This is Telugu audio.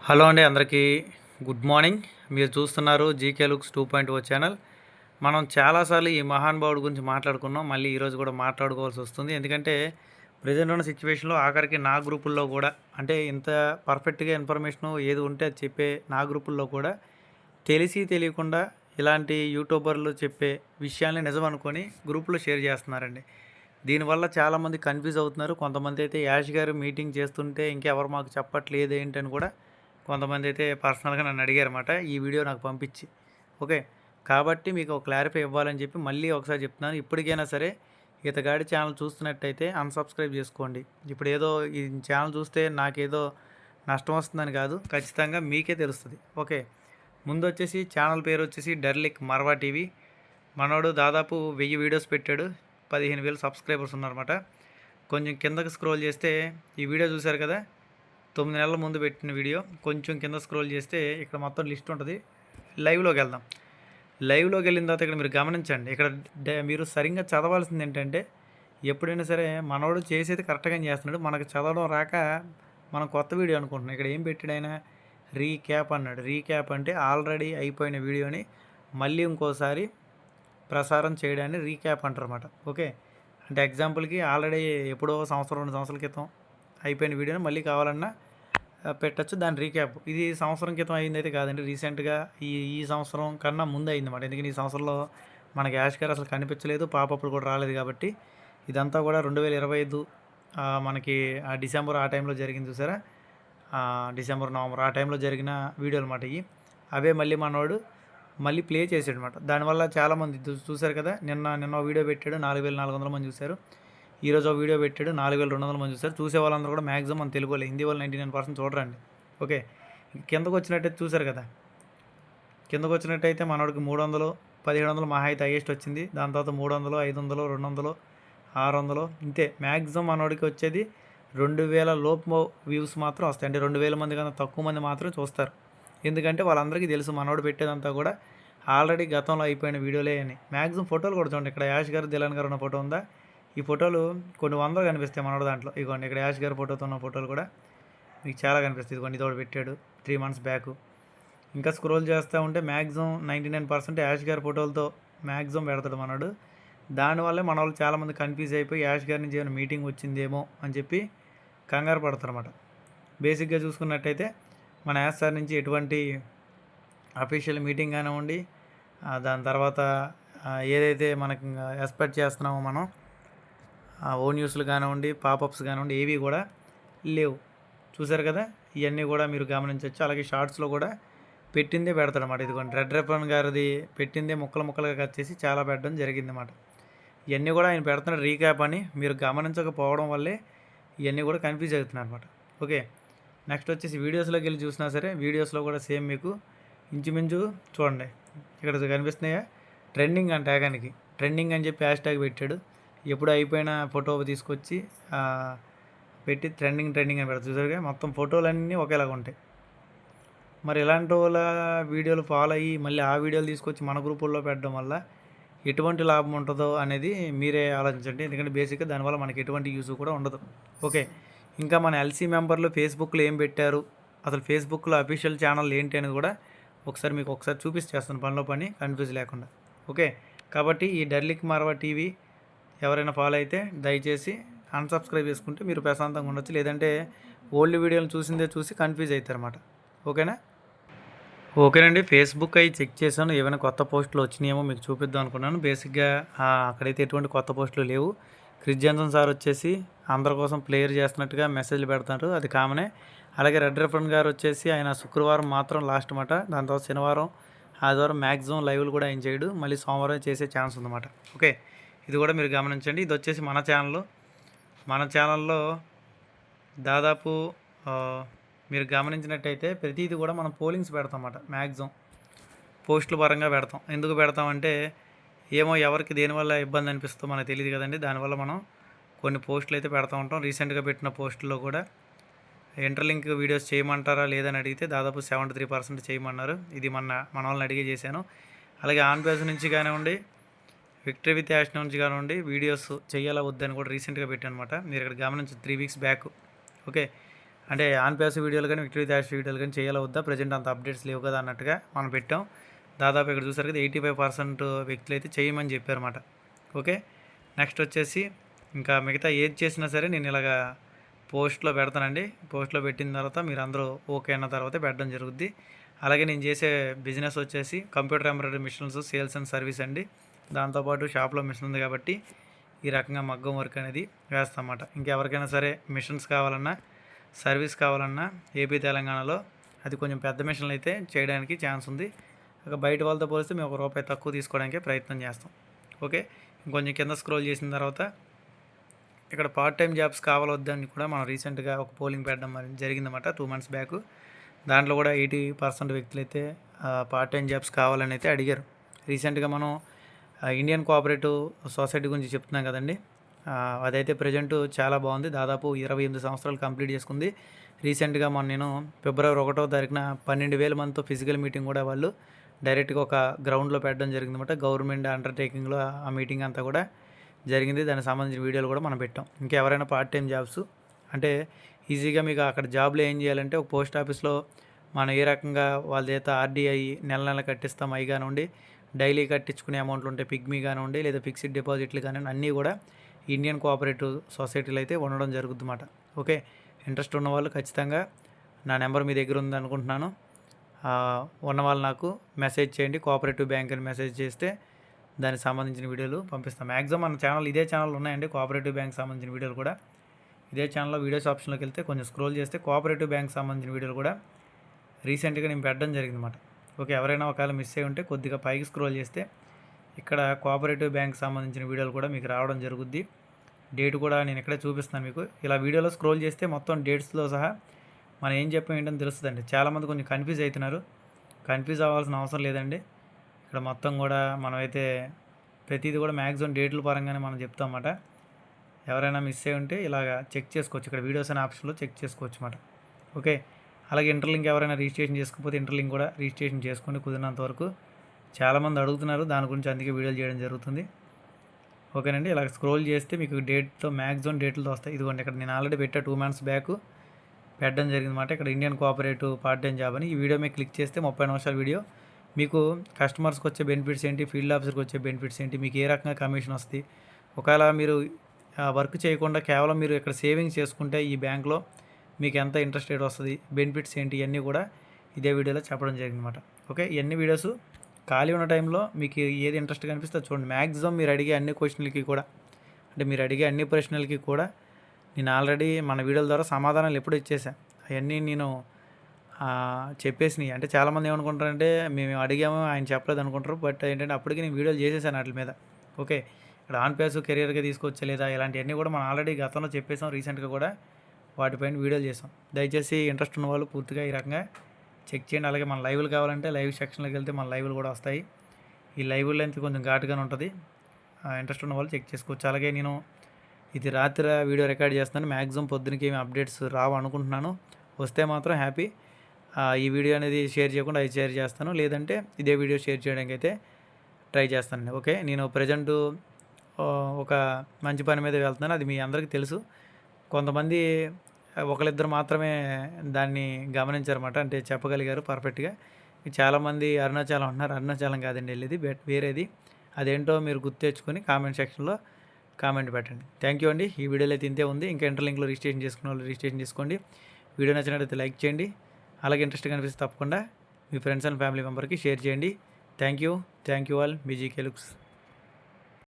హలో అండి, అందరికీ గుడ్ మార్నింగ్. మీరు చూస్తున్నారు జీకే లుక్స్ 2.0 ఛానల్. మనం చాలాసార్లు ఈ మహానుభావుడి గురించి మాట్లాడుకున్నాం. మళ్ళీ ఈరోజు కూడా మాట్లాడుకోవాల్సి వస్తుంది. ఎందుకంటే ప్రజెంట్ ఉన్న సిచ్యువేషన్లో ఆఖరికి నా గ్రూపుల్లో కూడా, అంటే ఇంత పర్ఫెక్ట్గా ఇన్ఫర్మేషన్ ఏది ఉంటే అది చెప్పే నా గ్రూపుల్లో కూడా తెలిసి తెలియకుండా ఇలాంటి యూట్యూబర్లు చెప్పే విషయాల్ని నిజం అనుకొని గ్రూపులో షేర్ చేస్తున్నారండి. దీనివల్ల చాలామంది కన్ఫ్యూజ్ అవుతున్నారు. కొంతమంది అయితే యాష్ గారు మీటింగ్ చేస్తుంటే ఇంకెవరు మాకు చెప్పట్లేదు ఏంటని కూడా కొంతమంది అయితే పర్సనల్గా నన్ను అడిగారన్నమాట, ఈ వీడియో నాకు పంపించి. ఓకే, కాబట్టి మీకు ఒక క్లారిఫై ఇవ్వాలని చెప్పి మళ్ళీ ఒకసారి చెప్తున్నాను. ఇప్పటికైనా సరే ఇతగాడి ఛానల్ చూస్తున్నట్టయితే అన్సబ్స్క్రైబ్ చేసుకోండి. ఇప్పుడు ఏదో ఈ ఛానల్ చూస్తే నాకేదో నష్టం వస్తుందని కాదు, ఖచ్చితంగా మీకే తెలుస్తుంది. ఓకే, ముందు వచ్చేసి ఛానల్ పేరు వచ్చేసి డర్లిక్ మర్వా టీవీ. మనోడు దాదాపు 1000 వీడియోస్ పెట్టాడు, 15,000 సబ్స్క్రైబర్స్ ఉన్నారన్నమాట. కొంచెం కిందకి స్క్రోల్ చేస్తే ఈ వీడియో చూశారు కదా, 9 నెలల ముందు పెట్టిన వీడియో. కొంచెం కింద స్క్రోల్ చేస్తే ఇక్కడ మొత్తం లిస్ట్ ఉంటుంది. లైవ్లోకి వెళ్దాం. లైవ్లోకి వెళ్ళిన తర్వాత ఇక్కడ మీరు గమనించండి. ఇక్కడ మీరు సరిగ్గా చదవాల్సింది ఏంటంటే, ఎప్పుడైనా సరే మనోడు చేసేది కరెక్ట్గానే చేస్తున్నాడు, మనకు చదవడం రాక మనం కొత్త వీడియో అనుకుంటున్నాం. ఇక్కడ ఏం పెట్టాడు ఆయన, రీక్యాప్ అన్నాడు. రీక్యాప్ అంటే ఆల్రెడీ అయిపోయిన వీడియోని మళ్ళీ ఇంకోసారి ప్రసారం చేయడాన్ని రీక్యాప్ అంటారు అన్నమాట. ఓకే, అంటే ఎగ్జాంపుల్కి ఆల్రెడీ ఎప్పుడో సంవత్సరం 2 సంవత్సరాల క్రితం అయిపోయిన వీడియోని మళ్ళీ కావాలన్నా పెట్టచ్చు, దాని రీక్యాప్. ఇది సంవత్సరం క్రితం అయింది అయితే కాదండి, రీసెంట్గా ఈ సంవత్సరం కన్నా ముందు అయిందన్నమాట. ఎందుకంటే ఈ సంవత్సరంలో మనకి యాష్ గారు అసలు కనిపించలేదు, పాపప్పులు కూడా రాలేదు. కాబట్టి ఇదంతా కూడా 2025 మనకి డిసెంబర్ ఆ టైంలో జరిగింది చూసారా, డిసెంబర్ నవంబర్ ఆ టైంలో జరిగిన వీడియోలు అన్నమాట ఇవి. అవే మళ్ళీ మనోడు మళ్ళీ ప్లే చేసాడు అనమాట. దానివల్ల చాలామంది చూశారు కదా, నిన్న వీడియో పెట్టాడు, 4400 మంది చూశారు. ఈరోజు ఒక వీడియో పెట్టాడు, 4200 మంది చూశారు. చూసే వాళ్ళందరూ కూడా మ్యాక్సిమం మన తెలుగు వాళ్ళు, హిందీ వాళ్ళు 99% చూడరండి. ఓకే, కిందకు వచ్చినట్టయితే చూశారు కదా, కిందకు వచ్చినట్టయితే మనోడికి 300, 1700 మహా అయితే హైయెస్ట్ వచ్చింది. దాని తర్వాత 300, 500, 200, 600 ఇంతే. మ్యాక్సిమం మనోడికి వచ్చేది 2000 లోపు వ్యూస్ మాత్రం వస్తాయి. అంటే 2000 మంది కన్నా తక్కువ మంది మాత్రం చూస్తారు. ఎందుకంటే వాళ్ళందరికీ తెలుసు మనోడు పెట్టేదంతా కూడా ఆల్రెడీ గతంలో అయిపోయిన వీడియోలే అని. మ్యాక్సిమం ఫోటోలు కూడా చూడండి, ఇక్కడ యాష్ గారు దిలాన్ గారు ఉన్న ఫోటో ఉందా, ఈ ఫోటోలు కొన్ని వందలు కనిపిస్తాయి మనోడు దాంట్లో. ఇదిగోండి, ఇక్కడ యాష్ గారి ఫోటోతో ఉన్న ఫోటోలు కూడా మీకు చాలా కనిపిస్తాయి. ఇదిగోండి, ఇది ఒకటి పెట్టాడు 3 months బ్యాక్. ఇంకా స్క్రోల్ చేస్తూ ఉంటే మ్యాక్సిమం 99% యాష్ గారి ఫోటోలతో మ్యాక్సిమం పెడతాడు మనోడు. దానివల్లే మన వాళ్ళు చాలామంది కన్ఫ్యూజ్ అయిపోయి యాష్ గారి నుంచి ఏమైనా మీటింగ్ వచ్చిందేమో అని చెప్పి కంగారు పడతారన్నమాట. బేసిక్గా చూసుకున్నట్టయితే మన యాష్ సార్ నుంచి ఎటువంటి అఫీషియల్ మీటింగ్ కానివ్వండి, దాని తర్వాత ఏదైతే మనకి ఎక్స్పెక్ట్ చేస్తున్నామో మనం ఓ న్యూస్లు కానివ్వండి, పాపప్స్ కానివ్వండి, ఏవి కూడా లేవు. చూసారు కదా, ఇవన్నీ కూడా మీరు గమనించవచ్చు. అలాగే షార్ట్స్లో కూడా పెట్టిందే పెడతాడనమాట. ఇదిగోండి, రెడ్ రెఫన్ గారిది పెట్టిందే ముక్కలు ముక్కలుగా కట్ చేసి చాలా పెట్టడం జరిగిందన్నమాట. ఇవన్నీ కూడా ఆయన పెడుతున్నాడు రీక్యాప్ అని. మీరు గమనించకపోవడం వల్లే ఇవన్నీ కూడా కన్ఫ్యూజ్ అవుతున్నారు అనమాట. ఓకే, నెక్స్ట్ వచ్చేసి వీడియోస్లోకి వెళ్ళి చూసినా సరే వీడియోస్లో కూడా సేమ్ మీకు ఇంచుమించు చూడండి, ఇక్కడ కనిపిస్తున్నాయా, ట్రెండింగ్ అంటే ట్యాగానికి ట్రెండింగ్ అని చెప్పి హ్యాష్ ట్యాగ్ పెట్టాడు. ఎప్పుడు అయిపోయిన ఫోటో తీసుకొచ్చి పెట్టి ట్రెండింగ్ అని పెడతారు. చూసారుగా, మొత్తం ఫోటోలన్నీ ఒకేలాగా ఉంటాయి. మరి ఇలాంటి వాళ్ళ వీడియోలు ఫాలో అయ్యి మళ్ళీ ఆ వీడియోలు తీసుకొచ్చి మన గ్రూపుల్లో పెట్టడం వల్ల ఎటువంటి లాభం ఉంటుందో అనేది మీరే ఆలోచించండి. ఎందుకంటే బేసిక్గా దానివల్ల మనకి ఎటువంటి యూజ్ కూడా ఉండదు. ఓకే, ఇంకా మన ఎల్సీ మెంబర్లు ఫేస్బుక్లో ఏం పెట్టారు, అసలు ఫేస్బుక్లో అఫీషియల్ ఛానల్ ఏంటి అనేది కూడా ఒకసారి చూపిస్తాను పనిలో పని, కన్ఫ్యూజ్ లేకుండా. ఓకే, కాబట్టి ఈ డర్లిక్ మర్వా టీవీ ఎవరైనా ఫాలో అయితే దయచేసి అన్సబ్స్క్రైబ్ చేసుకుంటే మీరు ప్రశాంతంగా ఉండొచ్చు. లేదంటే ఓల్డ్ వీడియోలు చూసి కన్ఫ్యూజ్ అవుతారన్నమాట. ఓకేనండి, ఫేస్బుక్ అవి చెక్ చేశాను, ఏమైనా కొత్త పోస్టులు వచ్చినాయేమో మీకు చూపిద్దాం అనుకున్నాను. బేసిక్గా అక్కడైతే ఎటువంటి కొత్త పోస్టులు లేవు. క్రిస్ జాన్సన్ సార్ వచ్చేసి అందరి కోసం ప్లేయర్ చేస్తున్నట్టుగా మెసేజ్లు పెడతారు, అది కామనే. అలాగే రెడ్ రెఫన్ గారు వచ్చేసి ఆయన శుక్రవారం మాత్రం లాస్ట్ మాట, దాని తర్వాత శనివారం, ఆదివారం మ్యాక్సిమం లైవ్లు కూడా ఆయన చేయడు, మళ్ళీ సోమవారం చేసే ఛాన్స్ ఉందన్నమాట. ఓకే, ఇది కూడా మీరు గమనించండి. ఇది వచ్చేసి మన ఛానల్లో దాదాపు మీరు గమనించినట్టయితే ప్రతిదీ కూడా మనం పోలింగ్స్ పెడతాం అన్నమాట. మ్యాక్సిమం పోస్టుల పరంగా పెడతాం. ఎందుకు పెడతామంటే ఏమో ఎవరికి దేనివల్ల ఇబ్బంది అనిపిస్తుందో మనకు తెలియదు కదండి. దానివల్ల మనం కొన్ని పోస్టులు అయితే పెడతా ఉంటాం. రీసెంట్గా పెట్టిన పోస్టుల్లో కూడా ఇంటర్లింక్ వీడియోస్ చేయమంటారా లేదని అడిగితే దాదాపు 73% చేయమన్నారు. ఇది మన వాళ్ళని అడిగే చేశాను. అలాగే ఆన్ పేజ్ నుంచి కానివ్వండి, విక్టరీ విత్ యాష్ నుంచి కానివ్వండి, వీడియోస్ చేయాలా వద్దని కూడా రీసెంట్గా పెట్టాను అనమాట. మీరు ఇక్కడ గమనించి 3 weeks బ్యాక్. ఓకే, అంటే ఆన్ ప్యాసివ్ వీడియోలు కానీ విక్టరీ డాష్ వీడియోలు కానీ చేయాలా వద్దా, ప్రజెంట్ అంత అప్డేట్స్ లేవు కదా అన్నట్టుగా మనం పెట్టాం. దాదాపు ఇక్కడ చూసారు కదా 85% వ్యక్తులు అయితే చేయమని చెప్పారన్నమాట. ఓకే, నెక్స్ట్ వచ్చేసి ఇంకా మిగతా ఏది చేసినా సరే నేను ఇలాగా పోస్ట్లో పెడతానండి. పోస్ట్లో పెట్టిన తర్వాత మీరు అందరూ ఓకే అన్న తర్వాత పెట్టడం జరుగుద్ది. అలాగే నేను చేసే బిజినెస్ వచ్చేసి computer embroidery machines sales and service అండి. దాంతోపాటు షాప్లో మిషన్ ఉంది కాబట్టి ఈ రకంగా మగ్గం వర్క్ అనేది వేస్తామన్నమాట. ఇంకెవరికైనా సరే మిషన్స్ కావాలన్నా సర్వీస్ కావాలన్నా ఏపీ తెలంగాణలో అది కొంచెం పెద్ద మిషన్లు అయితే చేయడానికి ఛాన్స్ ఉంది. ఇక బయట వాళ్ళతో పోలిస్తే మేము ₹1 తక్కువ తీసుకోవడానికి ప్రయత్నం చేస్తాం. ఓకే, ఇంకొంచెం కింద స్క్రోల్ చేసిన తర్వాత ఇక్కడ పార్ట్ టైం జాబ్స్ కావాలొద్దని కూడా మనం రీసెంట్గా ఒక పోలింగ్ పెట్టడం జరిగిందన్నమాట 2 months బ్యాక్. దాంట్లో కూడా 80% వ్యక్తులు అయితే పార్ట్ టైం జాబ్స్ కావాలని అయితే అడిగారు. రీసెంట్గా మనం ఇండియన్ కోఆపరేటివ్ సొసైటీ గురించి చెప్తున్నాం కదండి. అదైతే ప్రజెంట్ చాలా బాగుంది. దాదాపు 28 సంవత్సరాలు కంప్లీట్ చేసుకుంది. రీసెంట్గా నేను ఫిబ్రవరి 1వ తారీఖున 12,000 మందితో ఫిజికల్ మీటింగ్ కూడా వాళ్ళు డైరెక్ట్గా ఒక గ్రౌండ్లో పెట్టడం జరిగిందన్నమాట. గవర్నమెంట్ అండర్టేకింగ్లో ఆ మీటింగ్ అంతా కూడా జరిగింది. దానికి సంబంధించిన వీడియోలు కూడా మనం పెట్టాం. ఇంకెవరైనా పార్ట్ టైం జాబ్స్ అంటే ఈజీగా మీకు అక్కడ జాబ్లో ఏం చేయాలంటే ఒక పోస్ట్ ఆఫీస్లో మనం ఏ రకంగా వాళ్ళ చేత ఆర్డీఐ నెల కట్టిస్తాం అవి కానివ్వండి, డైలీ కట్టించుకునే అమౌంట్లు ఉంటే పిగ్మీ కానివ్వండి, లేదా ఫిక్స్డ్ డిపాజిట్లు కానివ్వండి, అన్నీ కూడా ఇండియన్ కోఆపరేటివ్ సొసైటీలో అయితే ఉండడం జరుగుతుందన్నమాట. ఓకే, ఇంట్రెస్ట్ ఉన్నవాళ్ళు ఖచ్చితంగా నా నెంబర్ మీ దగ్గర ఉంది అనుకుంటున్నాను. ఉన్నవాళ్ళు నాకు మెసేజ్ చేయండి. కోఆపరేటివ్ బ్యాంక్ అని మెసేజ్ చేస్తే దానికి సంబంధించిన వీడియోలు పంపిస్తాం. మ్యాక్సిమం మన ఛానల్ ఇదే ఛానల్ ఉన్నాయండి. కోఆపరేటివ్ బ్యాంక్ సంబంధించిన వీడియోలు కూడా ఇదే ఛానల్లో వీడియోస్ ఆప్షన్లోకి వెళ్తే కొంచెం స్క్రోల్ చేస్తే కోఆపరేటివ్ బ్యాంక్ సంబంధించిన వీడియోలు కూడా రీసెంట్గా నేను పెట్టడం జరిగిందన్నమాట. ఓకే, ఎవరైనా ఒకవేళ మిస్ అయ్యి ఉంటే కొద్దిగా పైకి స్క్రోల్ చేస్తే ఇక్కడ కోఆపరేటివ్ బ్యాంక్ సంబంధించిన వీడియోలు కూడా మీకు రావడం జరుగుద్ది. డేట్ కూడా నేను ఇక్కడే చూపిస్తాను మీకు. ఇలా వీడియోలో స్క్రోల్ చేస్తే మొత్తం డేట్స్లో సహా మనం ఏం చెప్పాం ఏంటని తెలుస్తుందండి. చాలామంది కొంచెం కన్ఫ్యూజ్ అవుతున్నారు. కన్ఫ్యూజ్ అవ్వాల్సిన అవసరం లేదండి. ఇక్కడ మొత్తం కూడా మనమైతే ప్రతిదీ కూడా మ్యాక్సిమం డేట్ల పరంగానే మనం చెప్తాం అన్నమాట. ఎవరైనా మిస్ అయ్యి ఉంటే ఇలాగా చెక్ చేసుకోవచ్చు. ఇక్కడ వీడియోస్ అనే ఆప్షన్లో చెక్ చేసుకోవచ్చు అన్నమాట. ఓకే, అలాగే ఇంటర్లింక్ ఎవరైనా రిజిస్ట్రేషన్ చేసుకోకపోతే ఇంటర్లింక్ కూడా రిజిస్ట్రేషన్ చేసుకోండి కుదిరినంత వరకు. చాలామంది అడుగుతున్నారు దాని గురించి, అందుకే వీడియోలు చేయడం జరుగుతుంది. ఓకేనండి, ఇలా స్క్రోల్ చేస్తే మీకు డేట్తో మ్యాక్సిమం డేట్లతో వస్తాయి. ఇదిగోండి ఇక్కడ నేను ఆల్రెడీ పెట్టా 2 months బ్యాక్ పెట్టడం జరిగిందన్నమాట. ఇక్కడ Indian cooperative part time job అని ఈ వీడియో మీద క్లిక్ చేస్తే 30 నిమిషాల వీడియో. మీకు కస్టమర్స్కి వచ్చే బెనిఫిట్స్ ఏంటి, ఫీల్డ్ ఆఫీసర్కి వచ్చే బెనిఫిట్స్ ఏంటి, మీకు ఏ రకంగా కమిషన్ వస్తుంది, ఒకవేళ మీరు వర్క్ చేయకుండా కేవలం మీరు ఇక్కడ సేవింగ్స్ చేసుకుంటే ఈ బ్యాంక్లో మీకు ఎంత ఇంట్రెస్ట్ రేట్ వస్తుంది, బెనిఫిట్స్ ఏంటి, ఇవన్నీ కూడా ఇదే వీడియోలో చెప్పడం జరిగిందన్నమాట. ఓకే, ఇవన్నీ వీడియోస్ ఖాళీ ఉన్న టైంలో మీకు ఏది ఇంట్రెస్ట్ కనిపిస్తే చూడండి. మ్యాక్సిమం మీరు అడిగే అన్ని క్వశ్చన్లకి కూడా, అంటే మీరు అడిగే అన్ని ప్రశ్నలకి కూడా నేను ఆల్రెడీ మన వీడియోల ద్వారా సమాధానాలు ఎప్పుడు ఇచ్చేసాను. అవన్నీ నేను చెప్పేసినాయి. అంటే చాలామంది ఏమనుకుంటారంటే మేము అడిగాము ఆయన చెప్పలేదు అనుకుంటారు. బట్ ఏంటంటే అప్పటికి నేను వీడియోలు చేసేసాను వాటి మీద. ఓకే, ఇక్కడ ఆన్ ప్యాసివ్ కెరియర్గా తీసుకొచ్చా లేదా ఇలాంటివన్నీ కూడా మనం ఆల్రెడీ గతంలో చెప్పేసాం. రీసెంట్గా కూడా వాటిపైన వీడియోలు చేసాం. దయచేసి ఇంట్రెస్ట్ ఉన్న వాళ్ళు పూర్తిగా ఈ రకంగా చెక్ చేయండి. అలాగే మన లైవ్లు కావాలంటే లైవ్ సెక్షన్లోకి వెళ్తే మన లైవ్లు కూడా వస్తాయి. ఈ లైవ్ లెంత్ కొంచెం ఘాటుగానే ఉంటుంది. ఇంట్రెస్ట్ ఉన్న వాళ్ళు చెక్ చేసుకోవచ్చు. అలాగే నేను ఇది రాత్రి వీడియో రికార్డ్ చేస్తున్నాను. మ్యాక్సిమం పొద్దునకి ఏమి అప్డేట్స్ రావు అనుకుంటున్నాను. వస్తే మాత్రం హ్యాపీ. ఈ వీడియో అనేది షేర్ చేయకుండా అది షేర్ చేస్తాను, లేదంటే ఇదే వీడియో షేర్ చేయడానికి అయితే ట్రై చేస్తానండి. ఓకే, నేను ప్రజెంటు ఒక మంచి పని మీద వెళ్తున్నాను. అది మీ అందరికీ తెలుసు. కొంతమంది ఒకరిద్దరు మాత్రమే దాన్ని గమనించారన్నమాట, అంటే చెప్పగలిగారు పర్ఫెక్ట్గా. చాలామంది అరుణాచలం అంటున్నారు. అరుణాచలం కాదండి వెళ్ళేది, వేరేది. అదేంటో మీరు గుర్తు తెచ్చుకొని కామెంట్ సెక్షన్లో కామెంట్ పెట్టండి. థ్యాంక్ యూ అండి. ఈ వీడియోలో అయితే ఇంతే ఉంది. ఇంకా ఇంటర్లింక్లో రిజిస్ట్రేషన్ చేసుకున్న వాళ్ళు రిజిస్ట్రేషన్ చేసుకోండి. వీడియో నచ్చినట్లయితే లైక్ చేయండి. అలాగే ఇంట్రెస్ట్ కనిపిస్తే తప్పకుండా మీ ఫ్రెండ్స్ అండ్ ఫ్యామిలీ మెంబర్కి షేర్ చేయండి. Thank you all. Me GK looks.